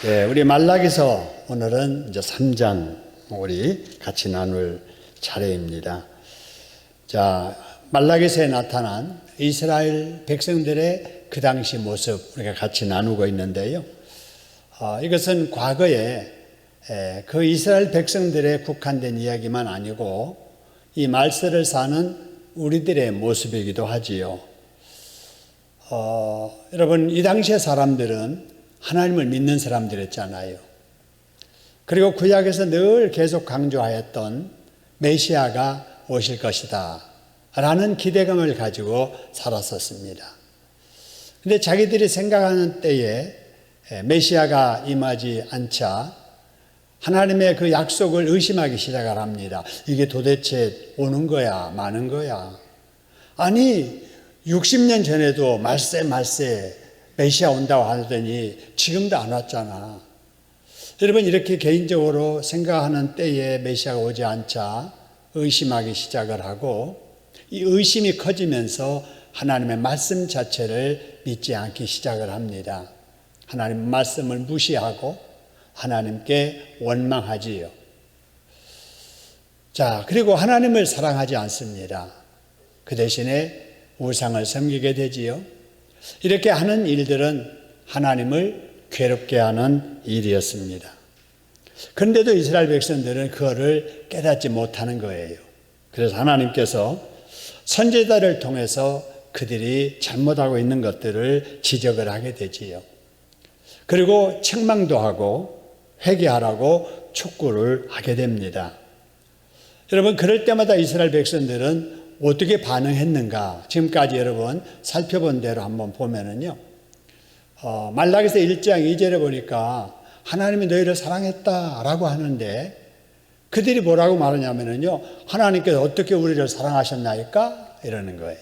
우리 말라기서 오늘은 이제 3장 우리 같이 나눌 차례입니다. 자, 말라기서에 나타난 이스라엘 백성들의 그 당시 모습 우리가 같이 나누고 있는데요. 이것은 과거에 그 이스라엘 백성들의 국한된 이야기만 아니고 이 말세를 사는 우리들의 모습이기도 하지요. 여러분, 이 당시의 사람들은 하나님을 믿는 사람들이었잖아요. 그리고 구약에서 늘 계속 강조하였던 메시아가 오실 것이다 라는 기대감을 가지고 살았었습니다. 그런데 자기들이 생각하는 때에 메시아가 임하지 않자 하나님의 그 약속을 의심하기 시작을 합니다. 이게 도대체 오는 거야 마는 거야. 아니 60년 전에도 말세 메시아 온다고 하더니 지금도 안 왔잖아. 여러분, 이렇게 개인적으로 생각하는 때에 메시아가 오지 않자 의심하기 시작을 하고, 이 의심이 커지면서 하나님의 말씀 자체를 믿지 않기 시작을 합니다. 하나님의 말씀을 무시하고 하나님께 원망하지요. 자, 그리고 하나님을 사랑하지 않습니다. 그 대신에 우상을 섬기게 되지요. 이렇게 하는 일들은 하나님을 괴롭게 하는 일이었습니다. 그런데도 이스라엘 백성들은 그거를 깨닫지 못하는 거예요. 그래서 하나님께서 선지자를 통해서 그들이 잘못하고 있는 것들을 지적을 하게 되지요. 그리고 책망도 하고 회개하라고 촉구를 하게 됩니다. 여러분, 그럴 때마다 이스라엘 백성들은 어떻게 반응했는가? 지금까지 여러분 살펴본 대로 한번 보면은요. 말라기서 1장 2절에 보니까 하나님이 너희를 사랑했다라고 하는데 그들이 뭐라고 말하냐면은요. 하나님께서 어떻게 우리를 사랑하셨나이까? 이러는 거예요.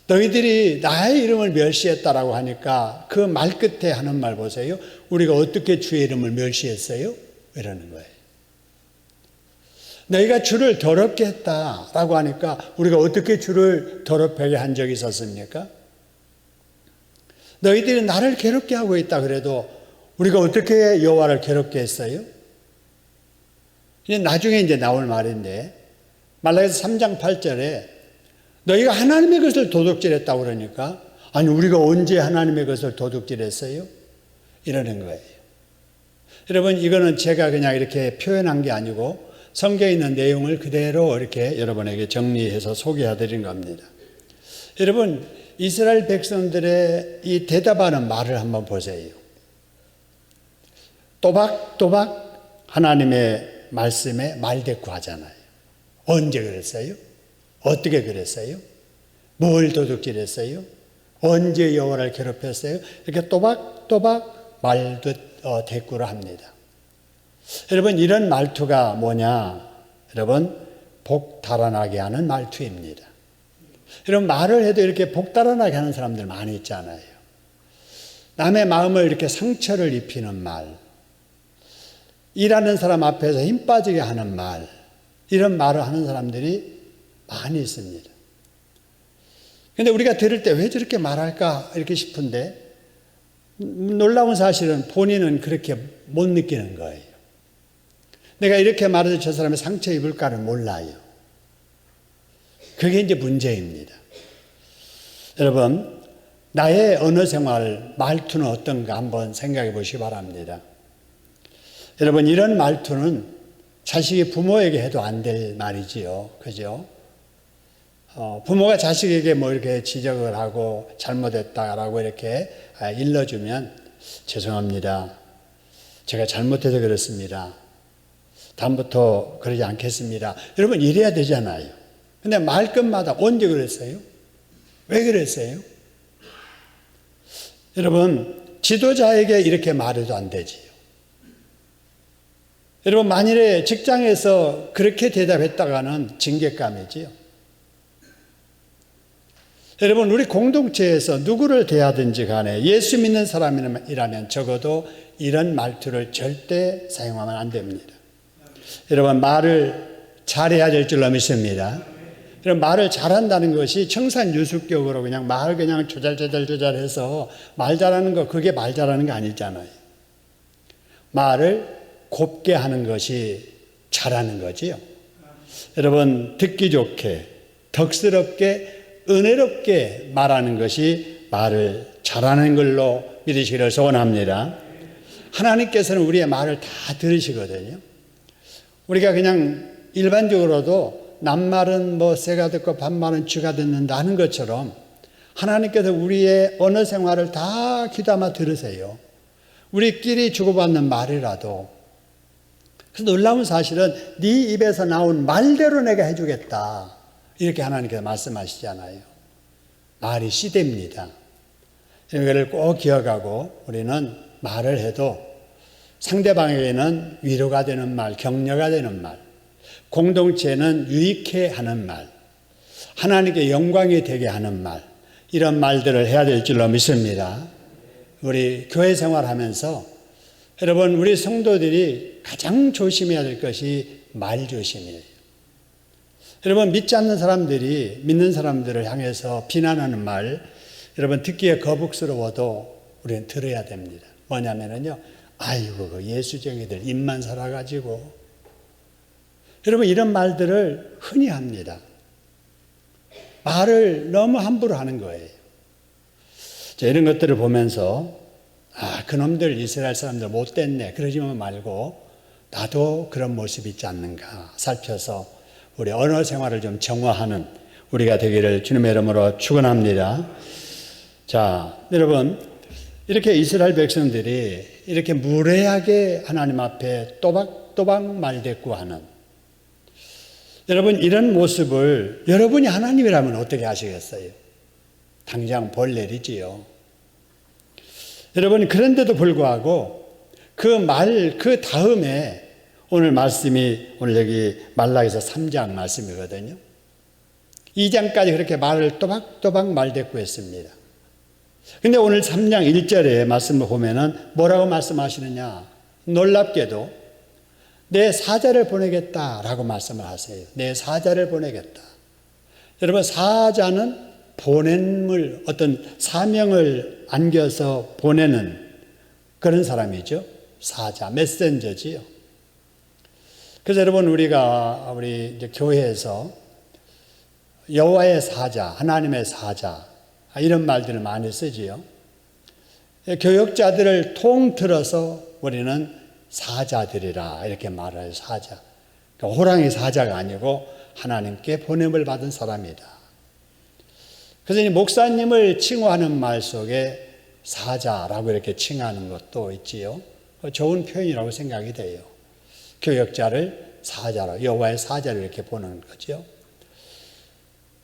너희들이 나의 이름을 멸시했다라고 하니까 그 말 끝에 하는 말 보세요. 우리가 어떻게 주의 이름을 멸시했어요? 이러는 거예요. 너희가 주를 더럽게 했다라고 하니까 우리가 어떻게 주를 더럽게 한 적이 있었습니까? 너희들이 나를 괴롭게 하고 있다 그래도 우리가 어떻게 여호와를 괴롭게 했어요? 나중에 이제 나올 말인데 말라기서 3장 8절에 너희가 하나님의 것을 도둑질했다고 그러니까 아니 우리가 언제 하나님의 것을 도둑질했어요? 이러는 거예요. 여러분, 이거는 제가 그냥 이렇게 표현한 게 아니고 성경에 있는 내용을 그대로 이렇게 여러분에게 정리해서 소개해드린 겁니다. 여러분, 이스라엘 백성들의 이 대답하는 말을 한번 보세요. 또박또박 하나님의 말씀에 말대꾸하잖아요. 언제 그랬어요? 어떻게 그랬어요? 뭘 도둑질했어요? 언제 여호와를 괴롭혔어요? 이렇게 또박또박 대꾸를 합니다. 여러분, 이런 말투가 뭐냐? 여러분, 복 달아나게 하는 말투입니다. 여러분, 말을 해도 이렇게 복 달아나게 하는 사람들 많이 있잖아요. 남의 마음을 이렇게 상처를 입히는 말, 일하는 사람 앞에서 힘 빠지게 하는 말, 이런 말을 하는 사람들이 많이 있습니다. 그런데 우리가 들을 때 왜 저렇게 말할까 이렇게 싶은데 놀라운 사실은 본인은 그렇게 못 느끼는 거예요. 내가 이렇게 말해서 저 사람이 상처 입을까를 몰라요. 그게 이제 문제입니다. 여러분, 나의 언어 생활, 말투는 어떤가 한번 생각해 보시기 바랍니다. 여러분, 이런 말투는 자식이 부모에게 해도 안 될 말이지요. 그죠? 부모가 자식에게 뭐 이렇게 지적을 하고 잘못했다라고 이렇게 일러주면 죄송합니다. 제가 잘못해서 그렇습니다. 다음부터 그러지 않겠습니다. 여러분, 이래야 되잖아요. 근데 말끝마다 언제 그랬어요? 왜 그랬어요? 여러분, 지도자에게 이렇게 말해도 안 되지요. 여러분, 만일에 직장에서 그렇게 대답했다가는 징계감이지요. 여러분, 우리 공동체에서 누구를 대하든지 간에 예수 믿는 사람이라면 적어도 이런 말투를 절대 사용하면 안 됩니다. 여러분, 말을 잘해야 될 줄로 믿습니다. 그런 말을 잘한다는 것이 청산유수격으로 그냥 말 그냥 조잘조잘조잘해서 말 잘하는 거, 그게 말 잘하는 거 아니잖아요. 말을 곱게 하는 것이 잘하는 거지요. 여러분, 듣기 좋게, 덕스럽게, 은혜롭게 말하는 것이 말을 잘하는 걸로 믿으시기를 소원합니다. 하나님께서는 우리의 말을 다 들으시거든요. 우리가 그냥 일반적으로도 남말은 뭐 새가 듣고 반말은 쥐가 듣는다 하는 것처럼 하나님께서 우리의 언어 생활을 다 귀담아 들으세요. 우리끼리 주고받는 말이라도. 그래서 놀라운 사실은 네 입에서 나온 말대로 내가 해주겠다, 이렇게 하나님께서 말씀하시잖아요. 말이 시대입니다. 이거를 꼭 기억하고 우리는 말을 해도 상대방에게는 위로가 되는 말, 격려가 되는 말, 공동체는 유익해 하는 말, 하나님께 영광이 되게 하는 말, 이런 말들을 해야 될 줄로 믿습니다. 우리 교회 생활하면서 여러분, 우리 성도들이 가장 조심해야 될 것이 말 조심이에요. 여러분, 믿지 않는 사람들이 믿는 사람들을 향해서 비난하는 말, 여러분 듣기에 거북스러워도 우리는 들어야 됩니다. 뭐냐면요, 아이고 그 예수쟁이들 입만 살아가지고. 여러분, 이런 말들을 흔히 합니다. 말을 너무 함부로 하는 거예요. 자, 이런 것들을 보면서 그놈들 이스라엘 사람들 못됐네, 그러지만 말고 나도 그런 모습이 있지 않는가 살펴서 우리 언어 생활을 좀 정화하는 우리가 되기를 주님의 이름으로 축원합니다. 자, 여러분, 이렇게 이스라엘 백성들이 이렇게 무례하게 하나님 앞에 또박또박 말대꾸하는, 여러분 이런 모습을 여러분이 하나님이라면 어떻게 하시겠어요? 당장 벌 내리지요. 여러분, 그런데도 불구하고 그 다음에 오늘 말씀이 오늘 여기 말라기서 3장 말씀이거든요. 2장까지 그렇게 말을 또박또박 말대꾸했습니다. 근데 오늘 3장 1절에 말씀을 보면은 뭐라고 말씀하시느냐? 놀랍게도 내 사자를 보내겠다라고 말씀을 하세요. 내 사자를 보내겠다. 여러분, 사자는 보냄을, 어떤 사명을 안겨서 보내는 그런 사람이죠. 사자, 메신저지요. 그래서 여러분, 우리 이제 교회에서 여호와의 사자, 하나님의 사자, 이런 말들을 많이 쓰지요. 교역자들을 통틀어서 우리는 사자들이라 이렇게 말해요. 사자. 그러니까 호랑이 사자가 아니고 하나님께 보냄을 받은 사람이다. 그래서 이 목사님을 칭호하는 말 속에 사자라고 이렇게 칭하는 것도 있지요. 좋은 표현이라고 생각이 돼요. 교역자를 사자로, 여호와의 사자로 이렇게 보는 거죠.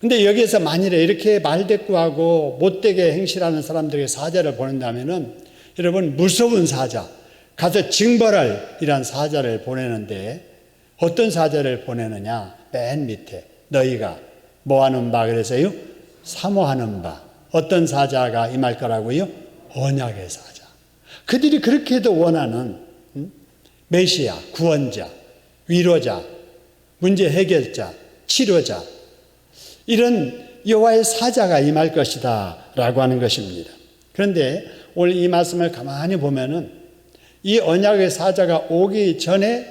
근데 여기에서 만일에 이렇게 말대꾸하고 못되게 행실하는 사람들에게 사자를 보낸다면은 여러분, 무서운 사자, 가서 징벌할 이란 사자를 보내는데 어떤 사자를 보내느냐? 맨 밑에 너희가 뭐하는 바 그래서요? 사모하는 바. 어떤 사자가 임할 거라고요? 언약의 사자. 그들이 그렇게도 원하는 메시아, 구원자, 위로자, 문제 해결자, 치료자, 이런 여호와의 사자가 임할 것이다 라고 하는 것입니다. 그런데 오늘 이 말씀을 가만히 보면은 이 언약의 사자가 오기 전에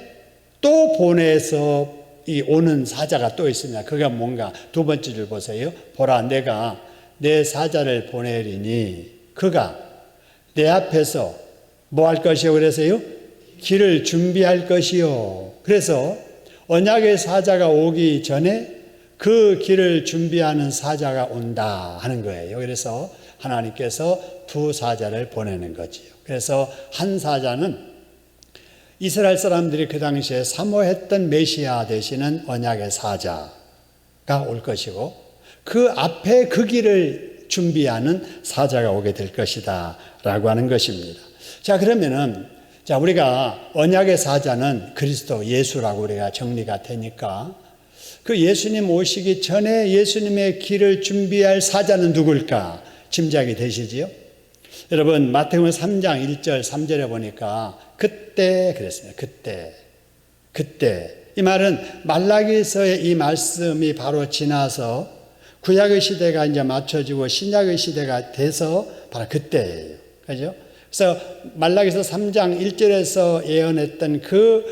또 보내서 이 오는 사자가 또 있습니다. 그가 뭔가 두 번째 줄 보세요. 보라, 내가 내 사자를 보내리니 그가 내 앞에서 뭐 할 것이요? 그래서요? 길을 준비할 것이요. 그래서 언약의 사자가 오기 전에 그 길을 준비하는 사자가 온다 하는 거예요. 그래서 하나님께서 두 사자를 보내는 거지요. 그래서 한 사자는 이스라엘 사람들이 그 당시에 사모했던 메시아 되시는 언약의 사자가 올 것이고, 그 앞에 그 길을 준비하는 사자가 오게 될 것이다 라고 하는 것입니다. 자, 그러면은 우리가 언약의 사자는 그리스도 예수라고 우리가 정리가 되니까 그 예수님 오시기 전에 예수님의 길을 준비할 사자는 누굴까 짐작이 되시지요? 여러분, 마태복음 3장 1절 3절에 보니까 그때 그랬습니다. 그때 이 말은 말라기서의 이 말씀이 바로 지나서 구약의 시대가 이제 맞춰지고 신약의 시대가 돼서 바로 그때예요. 그죠? 그래서 말라기서 3장 1절에서 예언했던 그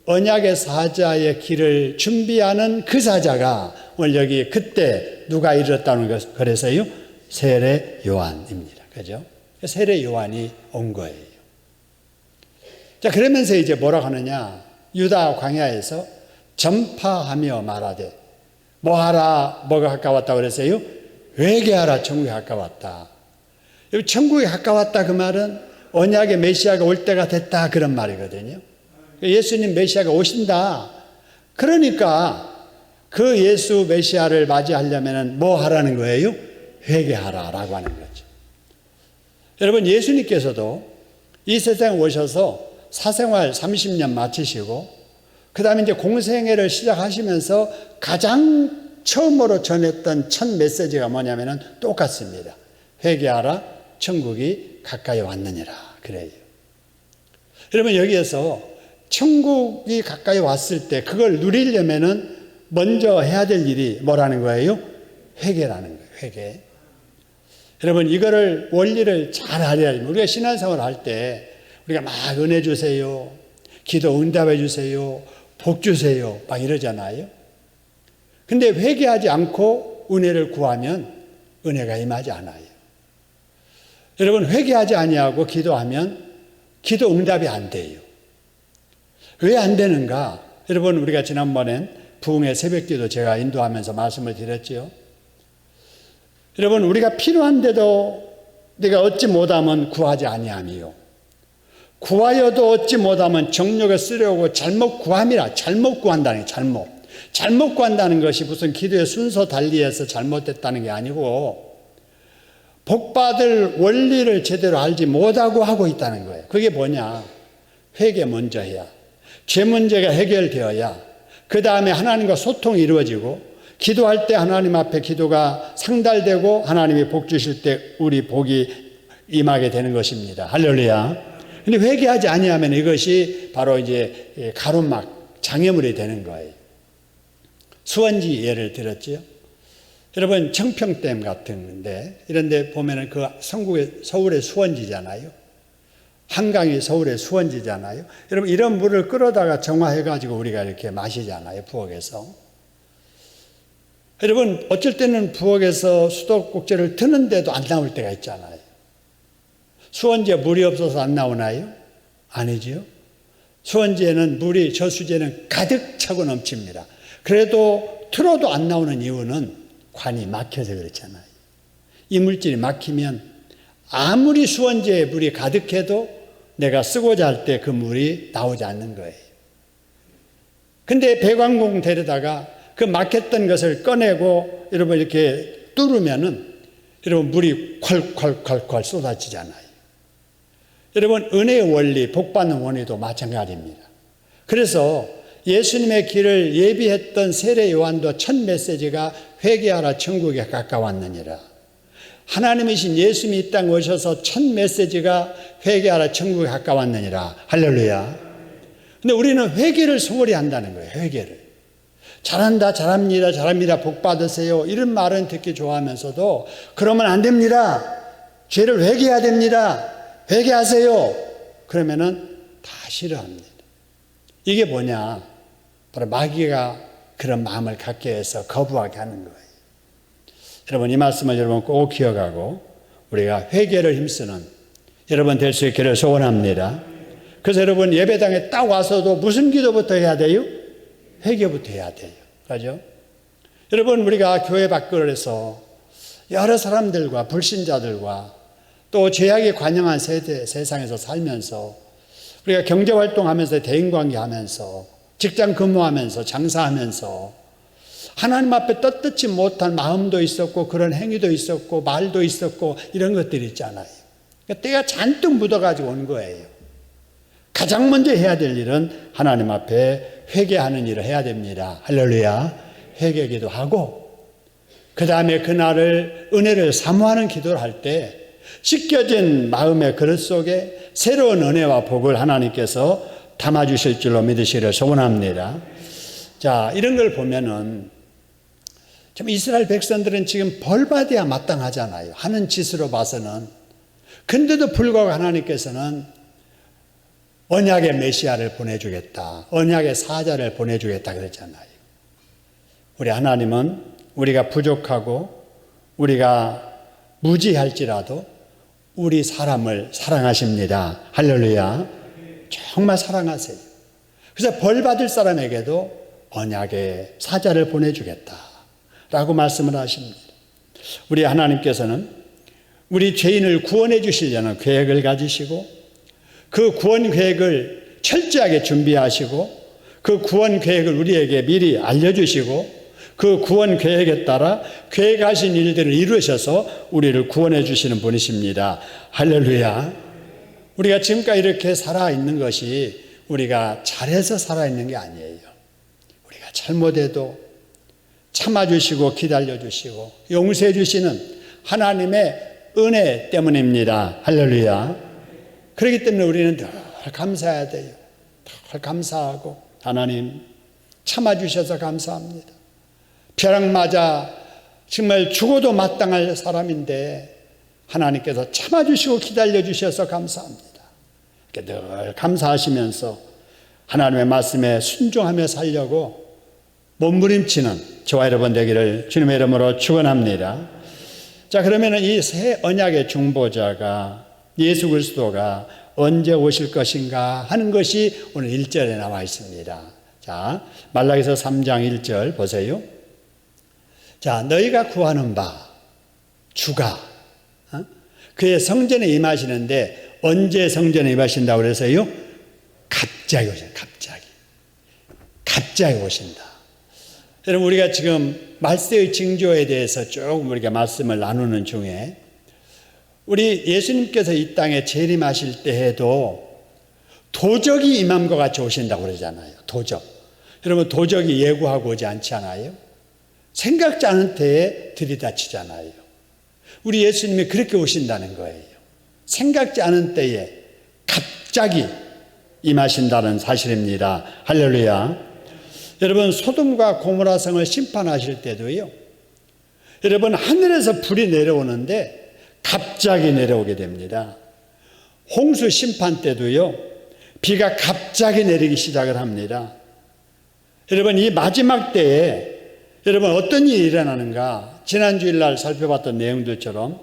언약의 사자의 길을 준비하는 그 사자가 오늘 여기 그때 누가 이르렀다는 것, 그래서요, 세례 요한입니다. 그죠? 세례 요한이 온 거예요. 자, 그러면서 이제 뭐라고 하느냐. 유다 광야에서 전파하며 말하되, 뭐하라, 뭐가 가까웠다고 그랬어요? 회개하라, 천국이 가까웠다. 여기 천국이 가까웠다 그 말은 언약의 메시아가 올 때가 됐다 그런 말이거든요. 예수님 메시아가 오신다. 그러니까 그 예수 메시아를 맞이하려면 뭐 하라는 거예요? 회개하라라고 하는 거죠. 여러분, 예수님께서도 이 세상에 오셔서 사생활 30년 마치시고 그 다음에 이제 공생애를 시작하시면서 가장 처음으로 전했던 첫 메시지가 뭐냐면은 똑같습니다. 회개하라, 천국이 가까이 왔느니라. 그래요. 여러분, 여기에서 천국이 가까이 왔을 때 그걸 누리려면은 먼저 해야 될 일이 뭐라는 거예요? 회개라는 거예요. 회개. 여러분, 이거를 원리를 잘 알아야 됩니다. 우리가 신앙생활을 할 때 우리가 막 은혜 주세요, 기도 응답해 주세요, 복 주세요 막 이러잖아요. 근데 회개하지 않고 은혜를 구하면 은혜가 임하지 않아요. 여러분, 회개하지 아니하고 기도하면 기도 응답이 안 돼요. 왜 안 되는가? 여러분, 우리가 지난번엔 부흥의 새벽기도 제가 인도하면서 말씀을 드렸죠. 여러분, 우리가 필요한데도 내가 얻지 못하면 구하지 아니함이요, 구하여도 얻지 못하면 정욕에 쓰려고 잘못 구함이라. 잘못 구한다는 게 잘못 구한다는 것이 무슨 기도의 순서 달리해서 잘못됐다는 게 아니고 복받을 원리를 제대로 알지 못하고 하고 있다는 거예요. 그게 뭐냐? 회개 먼저 해야, 죄 문제가 해결되어야 그 다음에 하나님과 소통이 이루어지고 기도할 때 하나님 앞에 기도가 상달되고 하나님이 복 주실 때 우리 복이 임하게 되는 것입니다. 할렐루야. 근데 회개하지 아니하면 이것이 바로 이제 가로막, 장애물이 되는 거예요. 수원지 예를 들었지요. 여러분, 청평댐 같은데 이런 데 보면은 그 서울의 수원지잖아요. 한강이 서울의 수원지잖아요. 여러분, 이런 물을 끌어다가 정화해가지고 우리가 이렇게 마시잖아요. 부엌에서. 여러분, 어쩔 때는 부엌에서 수도꼭지를 트는데도 안 나올 때가 있잖아요. 수원지에 물이 없어서 안 나오나요? 아니지요. 수원지에는 물이, 저수지에는 가득 차고 넘칩니다. 그래도 틀어도 안 나오는 이유는 관이 막혀서 그렇잖아요. 이물질이 막히면 아무리 수원지에 물이 가득해도 내가 쓰고자 할 때 그 물이 나오지 않는 거예요. 근데 배관공 데려다가 그 막혔던 것을 꺼내고 여러분 이렇게 뚫으면은 여러분 물이 콸콸콸콸 쏟아지잖아요. 여러분, 은혜의 원리, 복받는 원리도 마찬가지입니다. 그래서 예수님의 길을 예비했던 세례 요한도 첫 메시지가 회개하라, 천국에 가까웠느니라. 하나님이신 예수님이 이 땅에 오셔서 첫 메시지가 회개하라, 천국에 가까웠느니라. 할렐루야. 근데 우리는 회개를 소홀히 한다는 거예요. 회개를. 잘한다, 잘합니다, 잘합니다, 복 받으세요, 이런 말은 듣기 좋아하면서도 그러면 안 됩니다. 죄를 회개해야 됩니다. 회개하세요. 그러면은 다 싫어합니다. 이게 뭐냐? 바로 마귀가 그런 마음을 갖게 해서 거부하게 하는 거예요. 여러분, 이 말씀을 여러분 꼭 기억하고 우리가 회개를 힘쓰는 여러분 될 수 있기를 소원합니다. 그래서 여러분, 예배당에 딱 와서도 무슨 기도부터 해야 돼요? 회개부터 해야 돼요. 그렇죠? 여러분, 우리가 교회 밖에서 여러 사람들과 불신자들과 또 죄악에 관영한 세상에서 살면서 우리가 경제활동하면서 대인관계하면서 직장 근무하면서 장사하면서 하나님 앞에 떳떳지 못한 마음도 있었고 그런 행위도 있었고 말도 있었고 이런 것들이 있잖아요. 그러니까 때가 잔뜩 묻어가지고 온 거예요. 가장 먼저 해야 될 일은 하나님 앞에 회개하는 일을 해야 됩니다. 할렐루야. 회개기도 하고 그 다음에 그날을 은혜를 사모하는 기도를 할 때 씻겨진 마음의 그릇 속에 새로운 은혜와 복을 하나님께서 담아주실 줄로 믿으시기를 소원합니다. 자, 이런 걸 보면은 참 이스라엘 백성들은 지금 벌받아야 마땅하잖아요. 하는 짓으로 봐서는. 근데도 불구하고 하나님께서는 언약의 메시아를 보내주겠다. 언약의 사자를 보내주겠다 그랬잖아요. 우리 하나님은 우리가 부족하고 우리가 무지할지라도 우리 사람을 사랑하십니다. 할렐루야. 정말 사랑하세요. 그래서 벌 받을 사람에게도 언약의 사자를 보내주겠다 라고 말씀을 하십니다. 우리 하나님께서는 우리 죄인을 구원해 주시려는 계획을 가지시고 그 구원 계획을 철저하게 준비하시고 그 구원 계획을 우리에게 미리 알려주시고 그 구원 계획에 따라 계획하신 일들을 이루셔서 우리를 구원해 주시는 분이십니다. 할렐루야. 우리가 지금까지 이렇게 살아있는 것이 우리가 잘해서 살아있는 게 아니에요. 우리가 잘못해도 참아주시고 기다려주시고 용서해 주시는 하나님의 은혜 때문입니다. 할렐루야. 그렇기 때문에 우리는 늘 감사해야 돼요. 늘 감사하고 하나님 참아주셔서 감사합니다. 벼락 맞아 정말 죽어도 마땅할 사람인데 하나님께서 참아주시고 기다려주셔서 감사합니다. 늘 감사하시면서 하나님의 말씀에 순종하며 살려고 몸부림치는 저와 여러분 되기를 주님의 이름으로 축원합니다. 자, 그러면 이 새 언약의 중보자가 예수 그리스도가 언제 오실 것인가 하는 것이 오늘 1절에 나와 있습니다. 자, 말라기서 3장 1절 보세요. 자, 너희가 구하는 바 주가 그의 성전에 임하시는데 언제 성전에 임하신다고 그래서요? 갑자기 오신다. 갑자기 오신다. 여러분, 우리가 지금 말세의 징조에 대해서 조금 우리가 말씀을 나누는 중에 우리 예수님께서 이 땅에 재림하실 때에도 도적이 임함과 같이 오신다고 그러잖아요. 도적. 여러분, 도적이 예고하고 오지 않지 않아요? 생각지 않은 때에 들이닥치잖아요. 우리 예수님이 그렇게 오신다는 거예요. 생각지 않은 때에 갑자기 임하신다는 사실입니다. 할렐루야. 여러분, 소돔과 고모라 성을 심판하실 때도요, 여러분, 하늘에서 불이 내려오는데 갑자기 내려오게 됩니다. 홍수 심판 때도요, 비가 갑자기 내리기 시작을 합니다. 여러분, 이 마지막 때에 여러분 어떤 일이 일어나는가? 지난주일날 살펴봤던 내용들처럼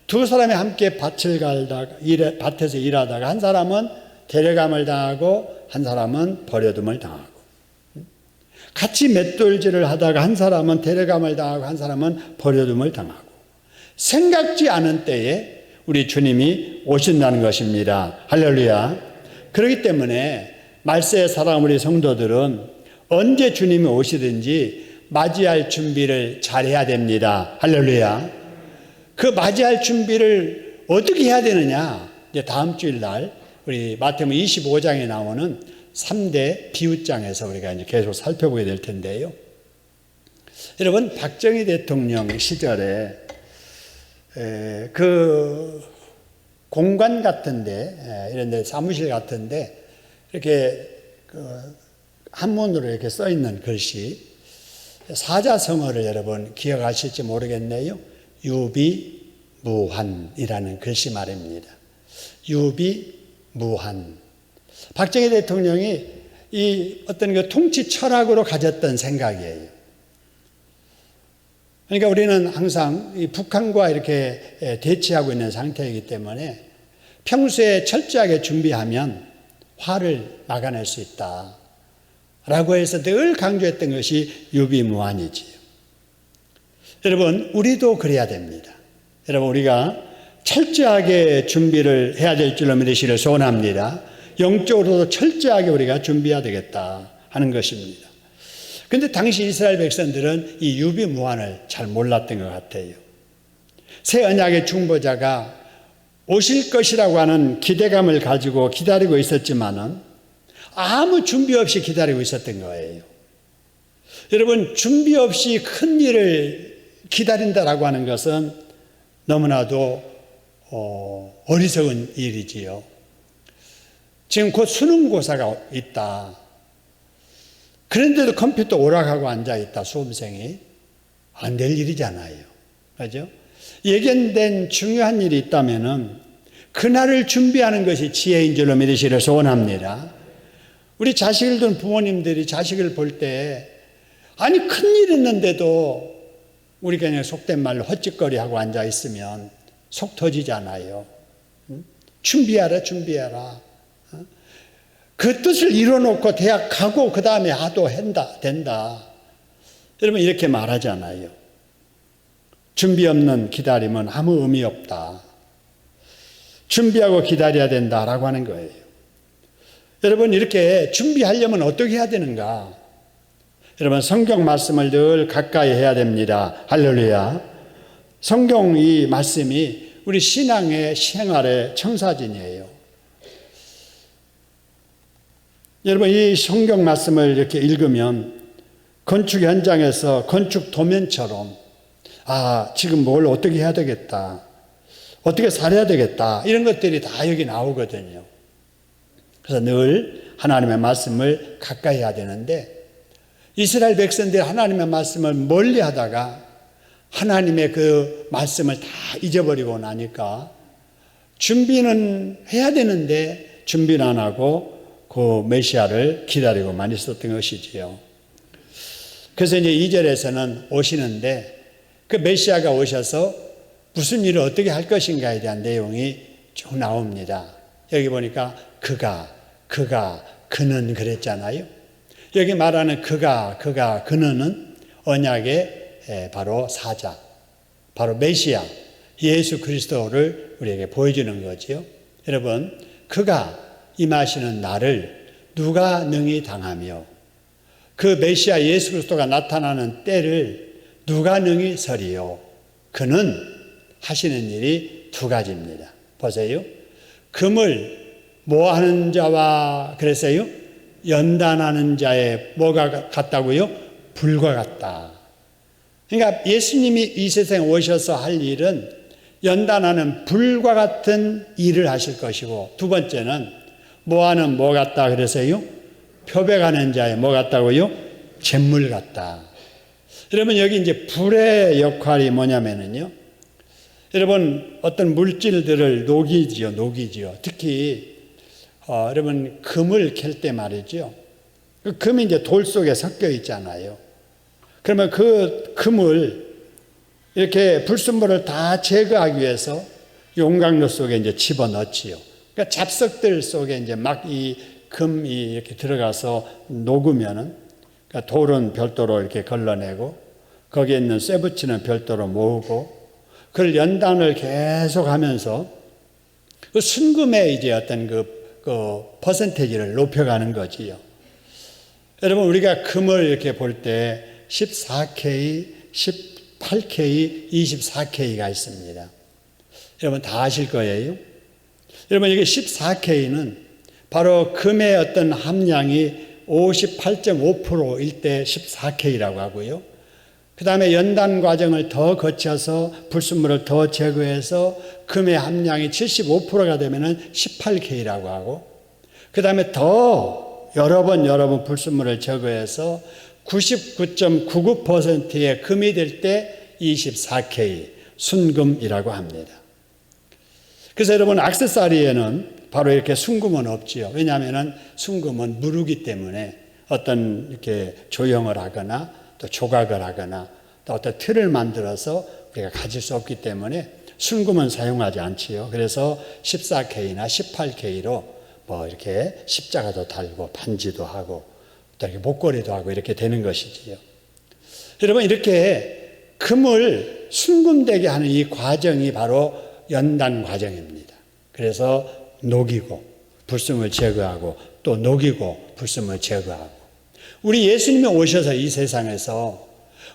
두 사람이 함께 밭에서 일하다가 한 사람은 데려감을 당하고 한 사람은 버려둠을 당하고, 같이 맷돌질을 하다가 한 사람은 데려감을 당하고 한 사람은 버려둠을 당하고, 생각지 않은 때에 우리 주님이 오신다는 것입니다. 할렐루야. 그렇기 때문에 말세에 살아온 우리 성도들은 언제 주님이 오시든지 맞이할 준비를 잘해야 됩니다. 할렐루야. 그 맞이할 준비를 어떻게 해야 되느냐? 이제 다음 주일날 우리 마태복음 25장에 나오는 3대 비유장에서 우리가 이제 계속 살펴보게 될 텐데요. 여러분, 박정희 대통령 시절에 그 공간 같은데, 이런 데 사무실 같은데 이렇게 한문으로 이렇게 써 있는 글씨, 사자성어를 여러분 기억하실지 모르겠네요. 유비무환이라는 글씨 말입니다. 유비무환. 박정희 대통령이 이 어떤 그 통치 철학으로 가졌던 생각이에요. 그러니까 우리는 항상 이 북한과 이렇게 대치하고 있는 상태이기 때문에 평소에 철저하게 준비하면 화를 막아낼 수 있다 라고 해서 늘 강조했던 것이 유비무환이지요. 여러분, 우리도 그래야 됩니다. 여러분, 우리가 철저하게 준비를 해야 될 줄로 믿으시기를 소원합니다. 영적으로도 철저하게 우리가 준비해야 되겠다 하는 것입니다. 그런데 당시 이스라엘 백성들은 이 유비무환을 잘 몰랐던 것 같아요. 새 언약의 중보자가 오실 것이라고 하는 기대감을 가지고 기다리고 있었지만은 아무 준비 없이 기다리고 있었던 거예요. 여러분, 준비 없이 큰 일을 기다린다라고 하는 것은 너무나도 어리석은 일이지요. 지금 곧 수능고사가 있다. 그런데도 컴퓨터 오락하고 앉아있다, 수험생이. 안 될 일이잖아요. 그죠? 예견된 중요한 일이 있다면은 그날을 준비하는 것이 지혜인 줄로 믿으시기를 소원합니다. 우리 자식을 둔 부모님들이 자식을 볼 때, 아니, 큰일 있는데도 우리가 그냥 속된 말로 헛짓거리하고 앉아있으면 속 터지잖아요. 준비하라. 그 뜻을 이뤄놓고 대학 가고 그 다음에 하도 된다. 여러분 이렇게 말하잖아요. 준비 없는 기다림은 아무 의미 없다. 준비하고 기다려야 된다라고 하는 거예요. 여러분 이렇게 준비하려면 어떻게 해야 되는가? 여러분 성경 말씀을 늘 가까이 해야 됩니다. 할렐루야. 성경 이 말씀이 우리 신앙의 생활의 청사진이에요. 여러분 이 성경 말씀을 이렇게 읽으면 건축 현장에서 건축 도면처럼 지금 뭘 어떻게 해야 되겠다. 어떻게 살아야 되겠다. 이런 것들이 다 여기 나오거든요. 그래서 늘 하나님의 말씀을 가까이 해야 되는데 이스라엘 백성들이 하나님의 말씀을 멀리 하다가 하나님의 그 말씀을 다 잊어버리고 나니까 준비는 해야 되는데 준비는 안 하고 그 메시아를 기다리고만 있었던 것이지요. 그래서 이제 2절에서는 오시는데 그 메시아가 오셔서 무슨 일을 어떻게 할 것인가에 대한 내용이 쭉 나옵니다. 여기 보니까 그는 그랬잖아요. 여기 말하는 그는 언약의 바로 사자, 바로 메시아, 예수 그리스도를 우리에게 보여주는 거지요. 여러분, 그가 임하시는 날을 누가 능히 당하며 그 메시아 예수 그리스도가 나타나는 때를 누가 능히 서리요. 그는 하시는 일이 두 가지입니다. 보세요. 금을 모하는 자와 그랬어요. 연단하는 자의 뭐가 같다고요? 불과 같다. 그러니까 예수님이 이 세상에 오셔서 할 일은 연단하는 불과 같은 일을 하실 것이고, 두 번째는 모하는 뭐 같다 그래서요? 표백하는 자의 뭐 같다고요? 잿물 같다. 여러분 여기 이제 불의 역할이 뭐냐면은요. 여러분 어떤 물질들을 녹이지요. 특히 여러분 금을 캘 때 말이죠. 그 금이 이제 돌 속에 섞여 있잖아요. 그러면 그 금을 이렇게 불순물을 다 제거하기 위해서 용광로 속에 이제 집어넣지요. 그러니까 잡석들 속에 이제 막 이 금이 이렇게 들어가서 녹으면은, 그러니까 돌은 별도로 이렇게 걸러내고 거기에 있는 쇠붙이는 별도로 모으고 그걸 연단을 계속 하면서 그 순금의 이제 어떤 그 퍼센테이지를 높여가는 거지요. 여러분 우리가 금을 이렇게 볼 때 14K, 18K, 24K가 있습니다. 여러분 다 아실 거예요. 여러분 이게 14K는 바로 금의 어떤 함량이 58.5%일 때 14K라고 하고요. 그 다음에 연단 과정을 더 거쳐서 불순물을 더 제거해서 금의 함량이 75%가 되면 18K라고 하고, 그 다음에 더 여러 번 불순물을 제거해서 99.99%의 금이 될 때 24K, 순금이라고 합니다. 그래서 여러분 액세서리에는 바로 이렇게 순금은 없지요. 왜냐하면 순금은 무르기 때문에 어떤 이렇게 조형을 하거나 또 조각을 하거나 또 어떤 틀을 만들어서 우리가 가질 수 없기 때문에 순금은 사용하지 않지요. 그래서 14K나 18K로 뭐 이렇게 십자가도 달고 반지도 하고 또 이렇게 목걸이도 하고 이렇게 되는 것이지요. 여러분 이렇게 금을 순금되게 하는 이 과정이 바로 연단 과정입니다. 그래서 녹이고 불순물 제거하고 또 녹이고 불순물 제거하고, 우리 예수님이 오셔서 이 세상에서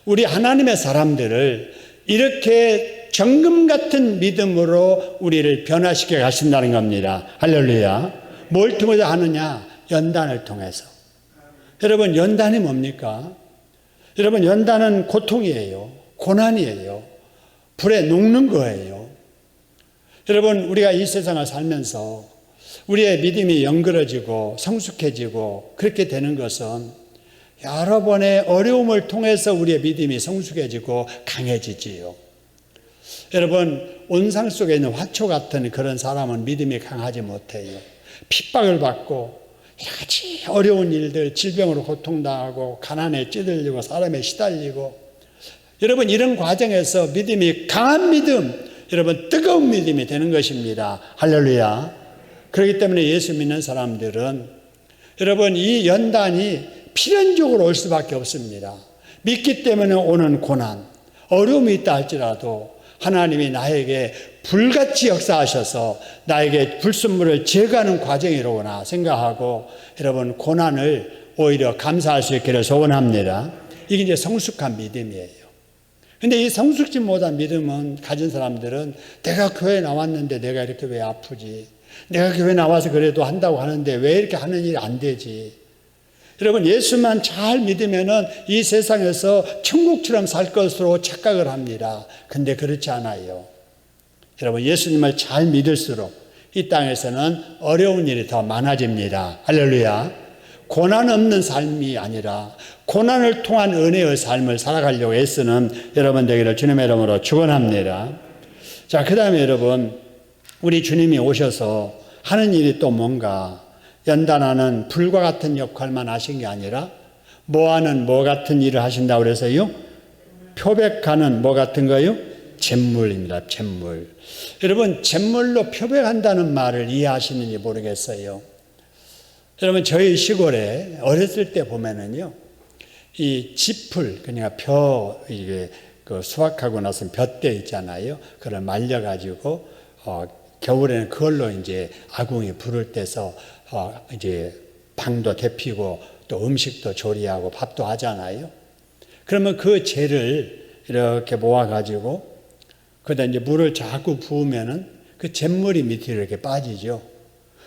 우리 하나님의 사람들을 이렇게 정금 같은 믿음으로 우리를 변화시켜 가신다는 겁니다. 할렐루야. 뭘 통해서 하느냐? 연단을 통해서. 여러분 연단이 뭡니까? 여러분 연단은 고통이에요. 고난이에요. 불에 녹는 거예요. 여러분 우리가 이 세상을 살면서 우리의 믿음이 연그러지고 성숙해지고 그렇게 되는 것은 여러 번의 어려움을 통해서 우리의 믿음이 성숙해지고 강해지지요. 여러분, 온상 속에 있는 화초 같은 그런 사람은 믿음이 강하지 못해요. 핍박을 받고 여러 가지 어려운 일들, 질병으로 고통당하고 가난에 찌들리고 사람에 시달리고, 여러분 이런 과정에서 믿음이 강한 믿음, 여러분 뜨거운 믿음이 되는 것입니다. 할렐루야. 그렇기 때문에 예수 믿는 사람들은 여러분 이 연단이 필연적으로 올 수밖에 없습니다. 믿기 때문에 오는 고난, 어려움이 있다 할지라도 하나님이 나에게 불같이 역사하셔서 나에게 불순물을 제거하는 과정이로구나 생각하고 여러분 고난을 오히려 감사할 수 있기를 소원합니다. 이게 이제 성숙한 믿음이에요. 근데 이 성숙지 못한 믿음은 가진 사람들은 내가 교회 나왔는데 내가 이렇게 왜 아프지? 내가 교회 나와서 그래도 한다고 하는데 왜 이렇게 하는 일이 안 되지? 여러분 예수만 잘 믿으면은 이 세상에서 천국처럼 살 것으로 착각을 합니다. 근데 그렇지 않아요. 여러분 예수님을 잘 믿을수록 이 땅에서는 어려운 일이 더 많아집니다. 할렐루야. 고난 없는 삶이 아니라 고난을 통한 은혜의 삶을 살아가려고 애쓰는 여러분 되기를 주님의 이름으로 축원합니다. 자, 그 다음에 여러분 우리 주님이 오셔서 하는 일이 또 뭔가 연단하는 불과 같은 역할만 하신 게 아니라 모아는 뭐 같은 일을 하신다고 그래서요? 표백하는 뭐 같은 거요? 잿물입니다. 잿물. 여러분 잿물로 표백한다는 말을 이해하시는지 모르겠어요. 여러분 저희 시골에 어렸을 때 보면은요 이 지풀, 그러니까 이게 그 수확하고 나서 볕대 있잖아요. 그걸 말려가지고 겨울에는 그걸로 이제 아궁이 불을 떼서 이제 방도 데피고 또 음식도 조리하고 밥도 하잖아요. 그러면 그 재를 이렇게 모아가지고 그다 이제 물을 자꾸 부으면은 그 잿물이 밑으로 이렇게 빠지죠.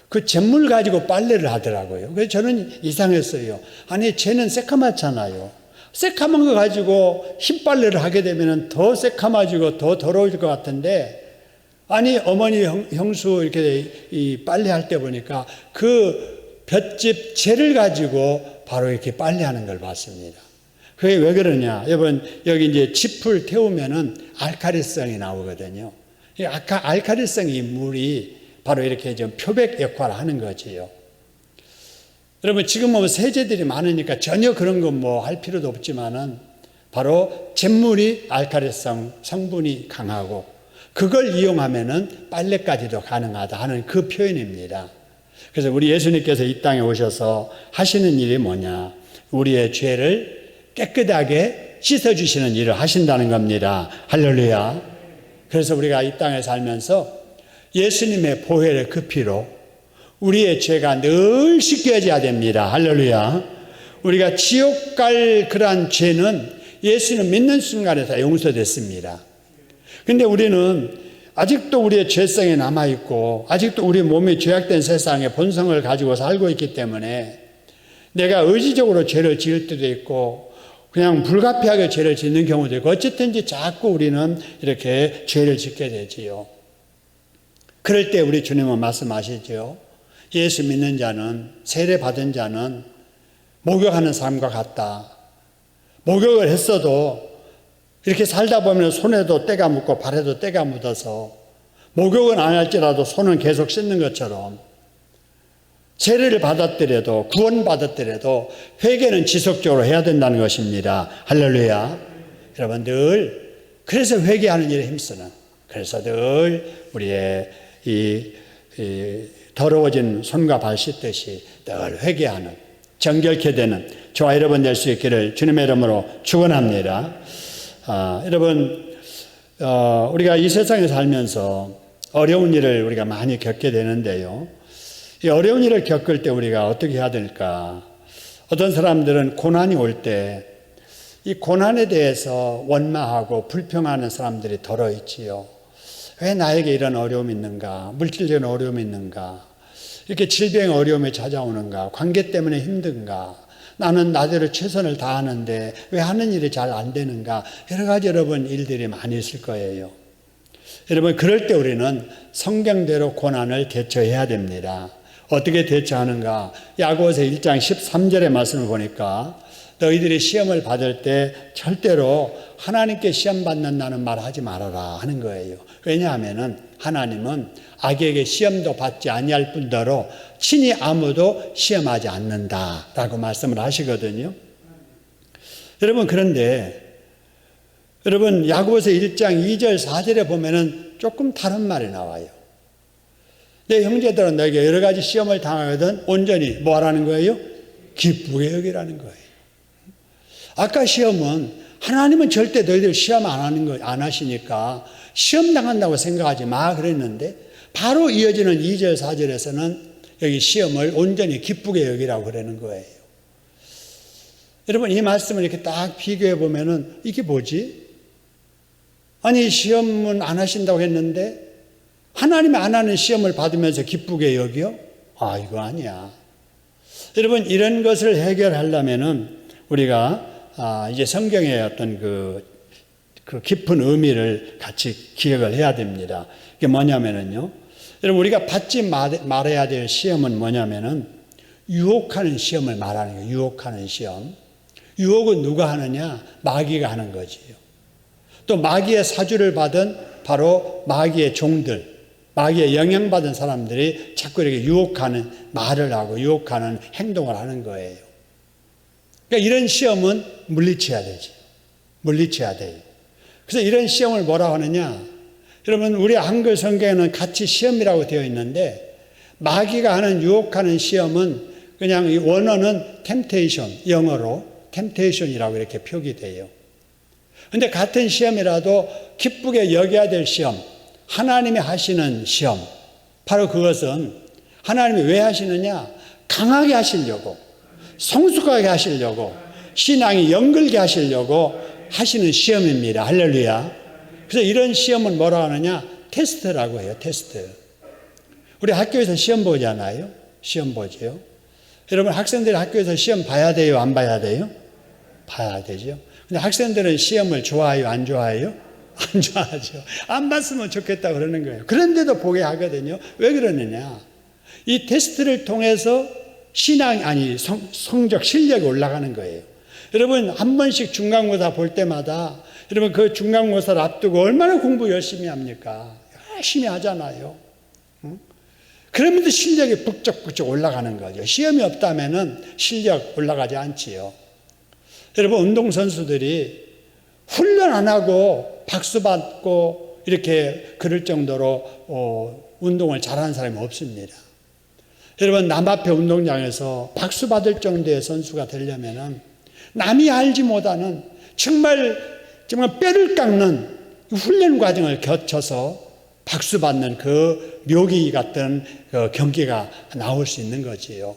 그 잿물 가지고 빨래를 하더라고요. 그래서 저는 이상했어요. 아니 쟤는 새카맣잖아요. 새카만 거 가지고 흰빨래를 하게 되면 더 새카마지고 더 더러워질 것 같은데, 아니 어머니 형수 이렇게 이 빨래할 때 보니까 그 볏짚 재를 가지고 바로 이렇게 빨래하는 걸 봤습니다. 그게 왜 그러냐? 여러분 여기 이제 짚을 태우면은 알칼리성이 나오거든요. 이 알칼리성이 물이 바로 이렇게 좀 표백 역할을 하는 거지요. 여러분 지금 뭐 세제들이 많으니까 전혀 그런 건 뭐 할 필요도 없지만은 바로 잿물이 알칼리성 성분이 강하고 그걸 이용하면은 빨래까지도 가능하다 하는 그 표현입니다. 그래서 우리 예수님께서 이 땅에 오셔서 하시는 일이 뭐냐? 우리의 죄를 깨끗하게 씻어주시는 일을 하신다는 겁니다. 할렐루야. 그래서 우리가 이 땅에 살면서 예수님의 보혈의 그 피로 우리의 죄가 늘 씻겨져야 됩니다. 할렐루야. 우리가 지옥 갈 그러한 죄는 예수님 믿는 순간에 다 용서됐습니다. 근데 우리는 아직도 우리의 죄성이 남아있고 아직도 우리 몸이 죄악된 세상에 본성을 가지고 살고 있기 때문에 내가 의지적으로 죄를 지을 때도 있고 그냥 불가피하게 죄를 짓는 경우도 있고 어쨌든지 자꾸 우리는 이렇게 죄를 짓게 되지요. 그럴 때 우리 주님은 말씀하시죠. 예수 믿는 자는, 세례 받은 자는 목욕하는 사람과 같다. 목욕을 했어도 이렇게 살다 보면 손에도 때가 묻고 발에도 때가 묻어서 목욕은 안 할지라도 손은 계속 씻는 것처럼 세례를 받았더라도 구원받았더라도 회개는 지속적으로 해야 된다는 것입니다. 할렐루야. 여러분 늘 그래서 회개하는 일에 힘쓰는, 그래서 늘 우리의 이 더러워진 손과 발 씻듯이 늘 회개하는, 정결케 되는 저와 여러분 될 수 있기를 주님의 이름으로 축원합니다. 여러분 우리가 이 세상에 살면서 어려운 일을 우리가 많이 겪게 되는데요. 이 어려운 일을 겪을 때 우리가 어떻게 해야 될까? 어떤 사람들은 고난이 올 때 이 고난에 대해서 원망하고 불평하는 사람들이 더러 있지요. 왜 나에게 이런 어려움이 있는가? 물질적인 어려움이 있는가? 이렇게 질병의 어려움이 찾아오는가? 관계 때문에 힘든가? 나는 나대로 최선을 다하는데 왜 하는 일이 잘 안 되는가? 여러 가지 여러분 일들이 많이 있을 거예요. 여러분 그럴 때 우리는 성경대로 고난을 대처해야 됩니다. 어떻게 대처하는가? 야고보서 1장 13절의 말씀을 보니까 너희들이 시험을 받을 때 절대로 하나님께 시험 받는다는 말 하지 말아라 하는 거예요. 왜냐하면은 하나님은 악에게 시험도 받지 아니할 뿐더러 친히 아무도 시험하지 않는다라고 말씀을 하시거든요. 여러분, 그런데 여러분 야고보서 1장 2절 4절에 보면은 조금 다른 말이 나와요. 내 형제들은 너에게 여러 가지 시험을 당하거든 온전히 뭐 하라는 거예요? 기쁘게 여기라는 거예요. 아까 시험은 하나님은 절대 너희들 시험 안 하시니까 시험 당한다고 생각하지 마 그랬는데 바로 이어지는 2절 4절에서는 여기 시험을 온전히 기쁘게 여기라고 그러는 거예요. 여러분, 이 말씀을 이렇게 딱 비교해 보면은 이게 뭐지? 아니, 시험은 안 하신다고 했는데 하나님이 안 하는 시험을 받으면서 기쁘게 여겨? 아, 이거 아니야. 여러분, 이런 것을 해결하려면은 우리가 이제 성경의 어떤 그 깊은 의미를 같이 기억을 해야 됩니다. 이게 뭐냐면은요. 여러분, 우리가 받지 말아야 될 시험은 뭐냐면은 유혹하는 시험을 말하는 거예요. 유혹하는 시험. 유혹은 누가 하느냐? 마귀가 하는 거지요. 또 마귀의 사주를 받은 바로 마귀의 종들, 마귀에 영향받은 사람들이 자꾸 이렇게 유혹하는 말을 하고 유혹하는 행동을 하는 거예요. 그러니까 이런 시험은 물리쳐야 되지. 물리쳐야 돼요. 그래서 이런 시험을 뭐라고 하느냐? 여러분, 우리 한글 성경에는 같이 시험이라고 되어 있는데 마귀가 하는 유혹하는 시험은 그냥 이 원어는 temptation, 영어로 temptation이라고 이렇게 표기돼요. 그런데 같은 시험이라도 기쁘게 여겨야 될 시험, 하나님이 하시는 시험, 바로 그것은 하나님이 왜 하시느냐? 강하게 하시려고, 성숙하게 하시려고, 신앙이 연결게 하시려고 하시는 시험입니다. 할렐루야. 그래서 이런 시험은 뭐라 하느냐? 테스트라고 해요. 테스트. 우리 학교에서 시험 보잖아요. 시험 보죠. 여러분, 학생들이 학교에서 시험 봐야 돼요? 안 봐야 돼요? 봐야 되죠. 근데 학생들은 시험을 좋아해요? 안 좋아해요? 안 좋아하죠. 안 봤으면 좋겠다 그러는 거예요. 그런데도 보게 하거든요. 왜 그러느냐? 이 테스트를 통해서 성적, 실력이 올라가는 거예요. 여러분, 한 번씩 중간고사 볼 때마다 여러분 그 중간고사를 앞두고 얼마나 공부 열심히 합니까? 열심히 하잖아요. 그러면서 실력이 북적북적 올라가는 거죠. 시험이 없다면은 실력 올라가지 않지요. 여러분, 운동선수들이 훈련 안 하고 박수 받고 이렇게 그럴 정도로 운동을 잘하는 사람이 없습니다. 여러분, 남 앞에 운동장에서 박수 받을 정도의 선수가 되려면은 남이 알지 못하는 정말 뼈를 깎는 훈련 과정을 거쳐서 박수 받는 그 묘기 같은 그 경기가 나올 수 있는 거지요.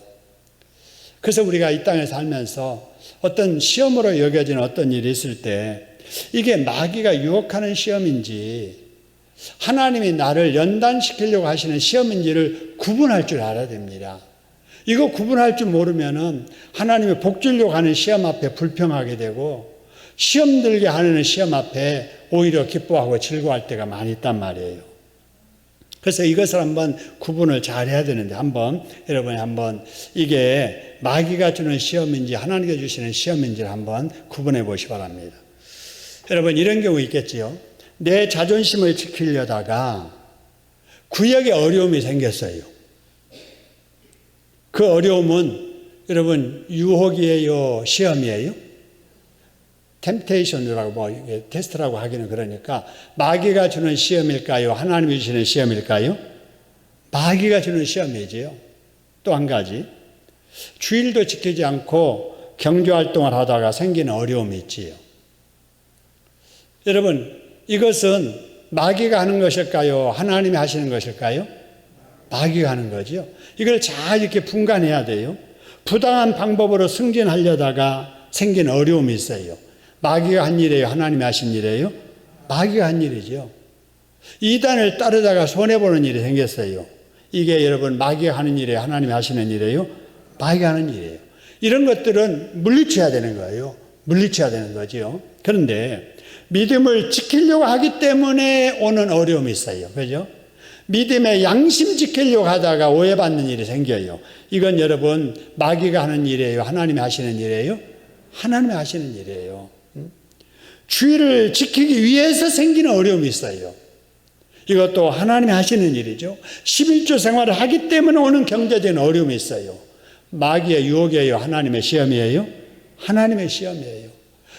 그래서 우리가 이 땅에 살면서 어떤 시험으로 여겨지는 어떤 일이 있을 때 이게 마귀가 유혹하는 시험인지 하나님이 나를 연단시키려고 하시는 시험인지를 구분할 줄 알아야 됩니다. 이거 구분할 줄 모르면은 하나님이 복 주려고 하는 시험 앞에 불평하게 되고 시험 들게 하는 시험 앞에 오히려 기뻐하고 즐거워할 때가 많이 있단 말이에요. 그래서 이것을 한번 구분을 잘 해야 되는데 여러분이 한번 이게 마귀가 주는 시험인지 하나님께 주시는 시험인지를 한번 구분해 보시기 바랍니다. 여러분, 이런 경우 있겠지요. 내 자존심을 지키려다가 구역에 어려움이 생겼어요. 그 어려움은 여러분 유혹이에요? 시험이에요? 템테이션이라고 테스트라고 하기는 그러니까 마귀가 주는 시험일까요? 하나님이 주시는 시험일까요? 마귀가 주는 시험이지요. 또 한 가지, 주일도 지키지 않고 경제활동을 하다가 생기는 어려움이 있지요. 여러분, 이것은 마귀가 하는 것일까요? 하나님이 하시는 것일까요? 마귀가 하는 거죠. 이걸 잘 이렇게 분간해야 돼요. 부당한 방법으로 승진하려다가 생긴 어려움이 있어요. 마귀가 한 일이에요? 하나님이 하신 일이에요? 마귀가 한 일이죠. 이단을 따르다가 손해보는 일이 생겼어요. 이게 여러분 마귀가 하는 일이에요? 하나님이 하시는 일이에요? 마귀가 하는 일이에요. 이런 것들은 물리쳐야 되는 거예요. 물리쳐야 되는 거죠. 그런데 믿음을 지키려고 하기 때문에 오는 어려움이 있어요. 그죠? 믿음의 양심 지키려고 하다가 오해받는 일이 생겨요. 이건 여러분 마귀가 하는 일이에요? 하나님이 하시는 일이에요? 하나님이 하시는 일이에요. 주의를 지키기 위해서 생기는 어려움이 있어요. 이것도 하나님이 하시는 일이죠. 11조 생활을 하기 때문에 오는 경제적인 어려움이 있어요. 마귀의 유혹이에요? 하나님의 시험이에요? 하나님의 시험이에요.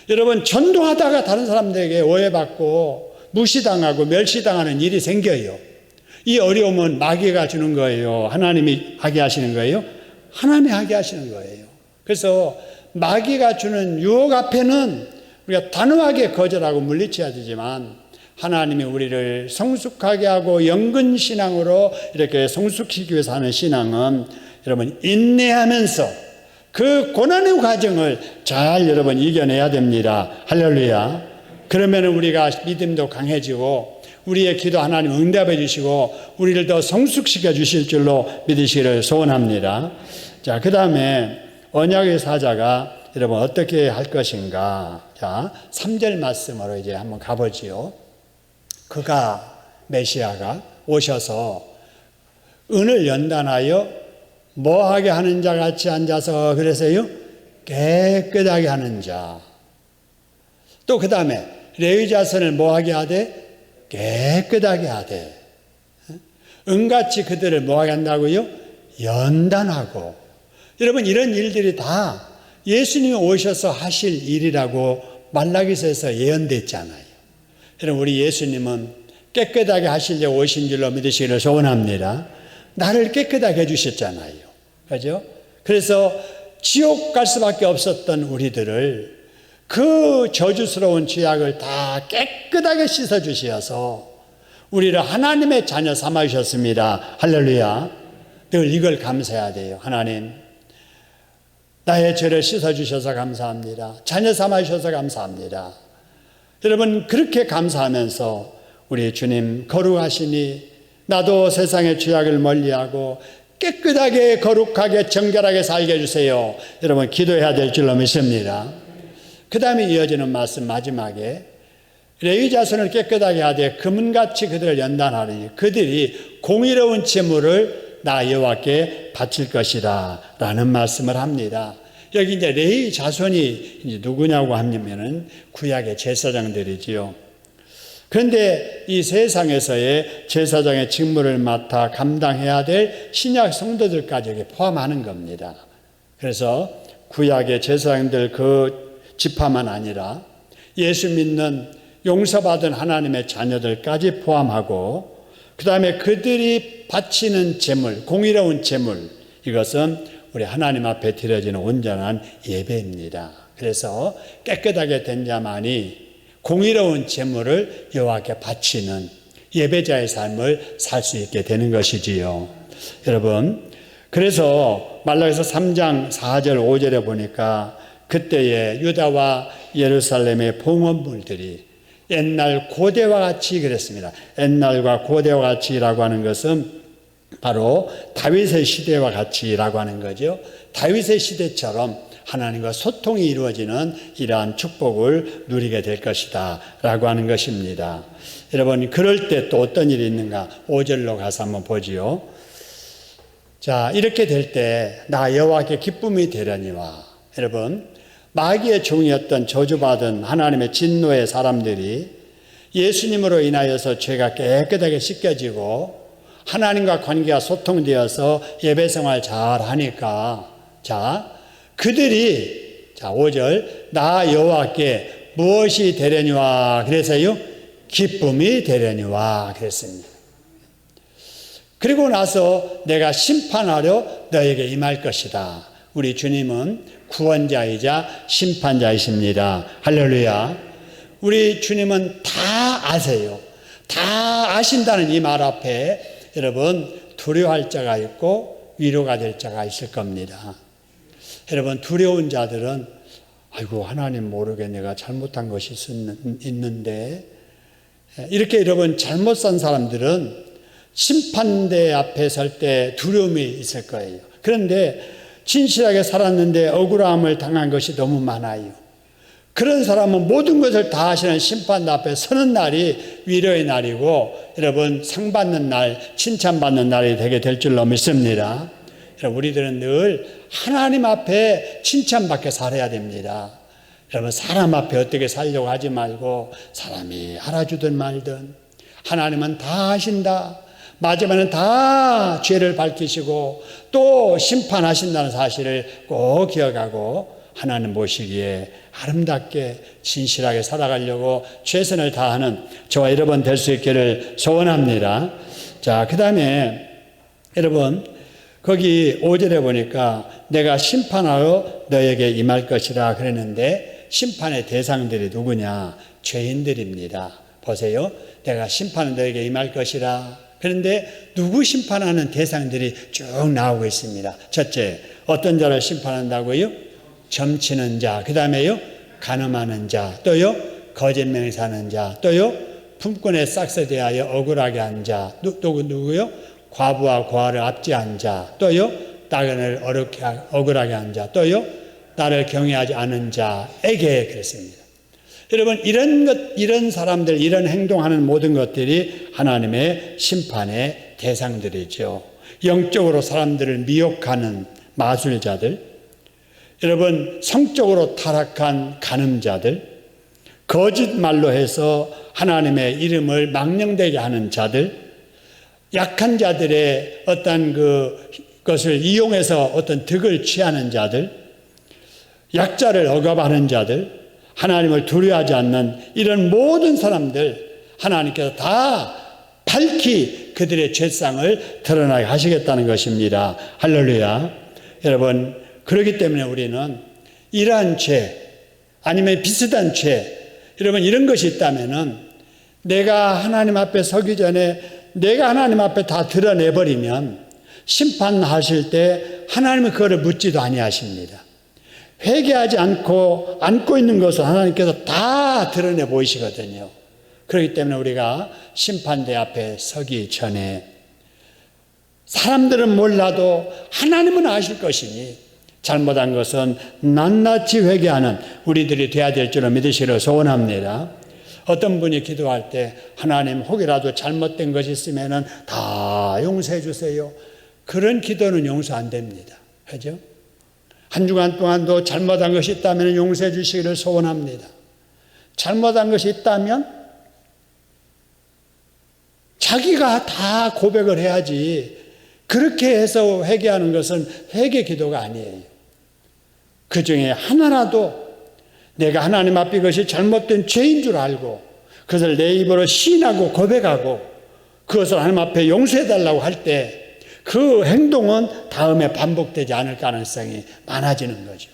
여러분 전도하다가 다른 사람들에게 오해받고 무시당하고 멸시당하는 일이 생겨요. 이 어려움은 마귀가 주는 거예요? 하나님이 하게 하시는 거예요? 하나님이 하게 하시는 거예요. 그래서 마귀가 주는 유혹 앞에는 우리가 단호하게 거절하고 물리쳐야 되지만 하나님이 우리를 성숙하게 하고 영근 신앙으로 이렇게 성숙시키기 위해서 하는 신앙은 여러분 인내하면서 그 고난의 과정을 잘 여러분 이겨내야 됩니다. 할렐루야. 그러면 우리가 믿음도 강해지고 우리의 기도 하나님 응답해 주시고 우리를 더 성숙시켜 주실 줄로 믿으시기를 소원합니다. 자, 그 다음에 언약의 사자가 여러분 어떻게 할 것인가. 자, 3절 말씀으로 이제 한번 가보지요. 그가 메시아가 오셔서 은을 연단하여 뭐하게 하는 자 같이 앉아서 그래서요 깨끗하게 하는 자. 또 그 다음에 레위 자손을 뭐하게 하되 깨끗하게 하되 은같이 그들을 뭐하게 한다고요? 연단하고. 여러분 이런 일들이 다 예수님이 오셔서 하실 일이라고 말라기서에서 예언됐잖아요. 여러분 우리 예수님은 깨끗하게 하시려고 오신 줄로 믿으시기를 소원합니다. 나를 깨끗하게 해주셨잖아요. 그죠? 그래서 지옥 갈 수밖에 없었던 우리들을 그 저주스러운 죄악을 다 깨끗하게 씻어주셔서 우리를 하나님의 자녀 삼아주셨습니다. 할렐루야. 늘 이걸 감사해야 돼요. 하나님 나의 죄를 씻어주셔서 감사합니다. 자녀 삼아주셔서 감사합니다. 여러분 그렇게 감사하면서 우리 주님 거룩하시니 나도 세상의 죄악을 멀리하고 깨끗하게 거룩하게 정결하게 살게 해주세요. 여러분 기도해야 될 줄로 믿습니다. 그 다음에 이어지는 말씀 마지막에 레위 자손을 깨끗하게 하되 금은같이 그들을 연단하리니 그들이 공의로운 제물을 나 여호와께 바칠 것이다 라는 말씀을 합니다. 여기 이제 레위 자손이 이제 누구냐고 하면은 구약의 제사장들이지요. 그런데 이 세상에서의 제사장의 직무를 맡아 감당해야 될 신약 성도들까지 여기 포함하는 겁니다. 그래서 구약의 제사장들 그 지파만 아니라 예수 믿는 용서받은 하나님의 자녀들까지 포함하고 그 다음에 그들이 바치는 제물, 공의로운 제물, 이것은 우리 하나님 앞에 드려지는 온전한 예배입니다. 그래서 깨끗하게 된 자만이 공의로운 제물을 여호와께 바치는 예배자의 삶을 살 수 있게 되는 것이지요. 여러분, 그래서 말라기서 3장 4절 5절에 보니까 그때의 유다와 예루살렘의 봉헌물들이 옛날 고대와 같이 그랬습니다. 옛날과 고대와 같이라고 하는 것은 바로 다윗의 시대와 같이라고 하는 거죠. 다윗의 시대처럼 하나님과 소통이 이루어지는 이러한 축복을 누리게 될 것이다 라고 하는 것입니다. 여러분 그럴 때 또 어떤 일이 있는가 5절로 가서 한번 보지요. 자, 이렇게 될 때 나 여호와께 기쁨이 되려니와. 여러분 마귀의 종이었던 저주받은 하나님의 진노의 사람들이 예수님으로 인하여서 죄가 깨끗하게 씻겨지고 하나님과 관계가 소통되어서 예배생활 잘 하니까 자 그들이 자 5절 나 여호와께 무엇이 되려니와 그래서요 기쁨이 되려니와 그랬습니다. 그리고 나서 내가 심판하려 너에게 임할 것이다. 우리 주님은 구원자이자 심판자이십니다. 할렐루야. 우리 주님은 다 아세요. 다 아신다는 이 말 앞에 여러분 두려워할 자가 있고 위로가 될 자가 있을 겁니다. 여러분 두려운 자들은 아이고 하나님 모르게 내가 잘못한 것이 있는데 이렇게 여러분 잘못 산 사람들은 심판대 앞에 설 때 두려움이 있을 거예요. 그런데 진실하게 살았는데 억울함을 당한 것이 너무 많아요. 그런 사람은 모든 것을 다 하시는 심판 앞에 서는 날이 위로의 날이고, 여러분 상 받는 날, 칭찬받는 날이 되게 될 줄로 믿습니다. 여러분 우리들은 늘 하나님 앞에 칭찬받게 살아야 됩니다. 여러분 사람 앞에 어떻게 살려고 하지 말고, 사람이 알아주든 말든 하나님은 다 하신다. 마지막에는 다 죄를 밝히시고 또 심판하신다는 사실을 꼭 기억하고, 하나님 보시기에 아름답게 진실하게 살아가려고 최선을 다하는 저와 여러분 될 수 있기를 소원합니다. 자, 그 다음에 여러분 거기 5절에 보니까 내가 심판하러 너에게 임할 것이라 그랬는데, 심판의 대상들이 누구냐? 죄인들입니다. 보세요. 내가 심판은 너에게 임할 것이라. 그런데 누구 심판하는 대상들이 쭉 나오고 있습니다. 첫째, 어떤 자를 심판한다고요? 점치는 자, 그 다음에요 간음하는 자, 또요 거짓 맹세하는 자, 또요 품꾼의 싹스 대하여 억울하게 한 자, 누구요? 과부와 고아를 압제한 자, 또요 따근을 억울하게 한 자, 또요 나를 경외하지 않은 자에게 그랬습니다. 여러분 이런 사람들, 이런 행동하는 모든 것들이 하나님의 심판의 대상들이죠. 영적으로 사람들을 미혹하는 마술자들, 여러분 성적으로 타락한 간음자들, 거짓말로 해서 하나님의 이름을 망령되게 하는 자들, 약한 자들의 어떤 그것을 이용해서 어떤 득을 취하는 자들, 약자를 억압하는 자들, 하나님을 두려워하지 않는 이런 모든 사람들, 하나님께서 다 밝히 그들의 죄상을 드러나게 하시겠다는 것입니다. 할렐루야. 여러분 그렇기 때문에 우리는 이러한 죄 아니면 비슷한 죄, 여러분 이런 것이 있다면은 내가 하나님 앞에 서기 전에 내가 하나님 앞에 다 드러내버리면 심판하실 때 하나님은 그거를 묻지도 아니하십니다. 회개하지 않고 안고 있는 것을 하나님께서 다 드러내 보이시거든요. 그렇기 때문에 우리가 심판대 앞에 서기 전에 사람들은 몰라도 하나님은 아실 것이니 잘못한 것은 낱낱이 회개하는 우리들이 되어야 될 줄을 믿으시기를 소원합니다. 어떤 분이 기도할 때 하나님 혹이라도 잘못된 것이 있으면 다 용서해 주세요. 그런 기도는 용서 안 됩니다. 그죠? 한 주간 동안도 잘못한 것이 있다면 용서해 주시기를 소원합니다. 잘못한 것이 있다면 자기가 다 고백을 해야지, 그렇게 해서 회개하는 것은 회개 기도가 아니에요. 그 중에 하나라도 내가 하나님 앞에 이것이 잘못된 죄인 줄 알고 그것을 내 입으로 시인하고 고백하고 그것을 하나님 앞에 용서해 달라고 할 때 그 행동은 다음에 반복되지 않을 가능성이 많아지는 거죠.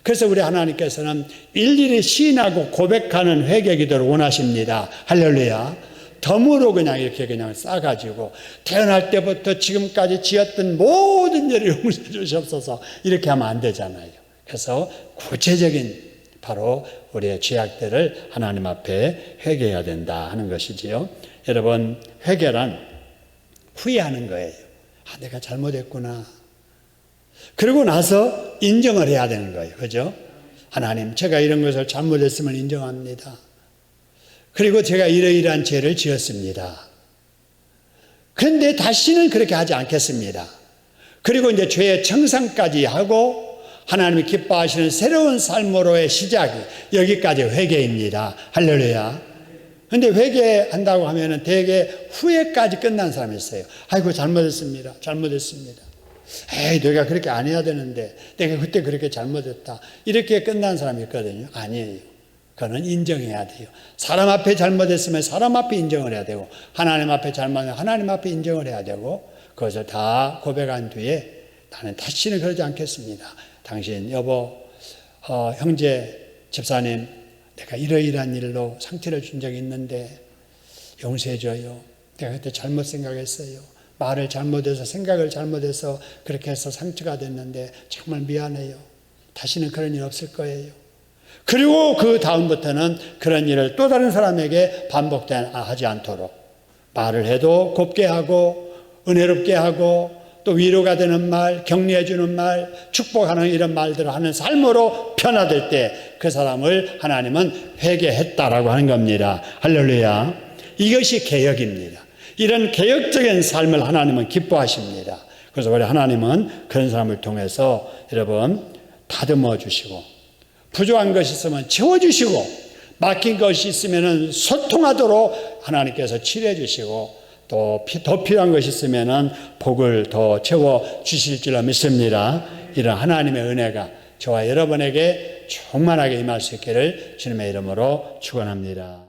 그래서 우리 하나님께서는 일일이 시인하고 고백하는 회개 기도를 원하십니다. 할렐루야. 덤으로 그냥 이렇게 그냥 싸가지고 태어날 때부터 지금까지 지었던 모든 죄를 용서해 주시옵소서 이렇게 하면 안 되잖아요. 그래서 구체적인 바로 우리의 죄악들을 하나님 앞에 회개해야 된다 하는 것이지요. 여러분 회개란 후회하는 거예요. 아, 내가 잘못했구나. 그러고 나서 인정을 해야 되는 거예요. 그죠? 하나님, 제가 이런 것을 잘못했음을 인정합니다. 그리고 제가 이러이러한 죄를 지었습니다. 그런데 다시는 그렇게 하지 않겠습니다. 그리고 이제 죄의 청산까지 하고 하나님이 기뻐하시는 새로운 삶으로의 시작이 여기까지 회개입니다. 할렐루야. 그런데 회개한다고 하면은 대개 후회까지 끝난 사람이 있어요. 아이고, 잘못했습니다. 잘못했습니다. 에이, 내가 그렇게 안 해야 되는데, 내가 그때 그렇게 잘못했다. 이렇게 끝난 사람이 있거든요. 아니에요. 그거는 인정해야 돼요. 사람 앞에 잘못했으면 사람 앞에 인정을 해야 되고, 하나님 앞에 잘못하면 하나님 앞에 인정을 해야 되고, 그것을 다 고백한 뒤에 나는 다시는 그러지 않겠습니다. 당신, 여보, 형제, 집사님, 내가 이러이러한 일로 상처를 준 적이 있는데 용서해줘요. 내가 그때 잘못 생각했어요. 말을 잘못해서 생각을 잘못해서 그렇게 해서 상처가 됐는데 정말 미안해요. 다시는 그런 일 없을 거예요. 그리고 그 다음부터는 그런 일을 또 다른 사람에게 반복하지 않도록 말을 해도 곱게 하고 은혜롭게 하고 또 위로가 되는 말, 격려해 주는 말, 축복하는 이런 말들을 하는 삶으로 변화될 때 그 사람을 하나님은 회개했다라고 하는 겁니다. 할렐루야. 이것이 개혁입니다. 이런 개혁적인 삶을 하나님은 기뻐하십니다. 그래서 우리 하나님은 그런 사람을 통해서 여러분 다듬어 주시고, 부족한 것이 있으면 채워주시고, 막힌 것이 있으면 소통하도록 하나님께서 치료해 주시고, 또 더 필요한 것이 있으면 복을 더 채워 주실 줄로 믿습니다. 이런 하나님의 은혜가 저와 여러분에게 충만하게 임할 수 있기를 주님의 이름으로 축원합니다.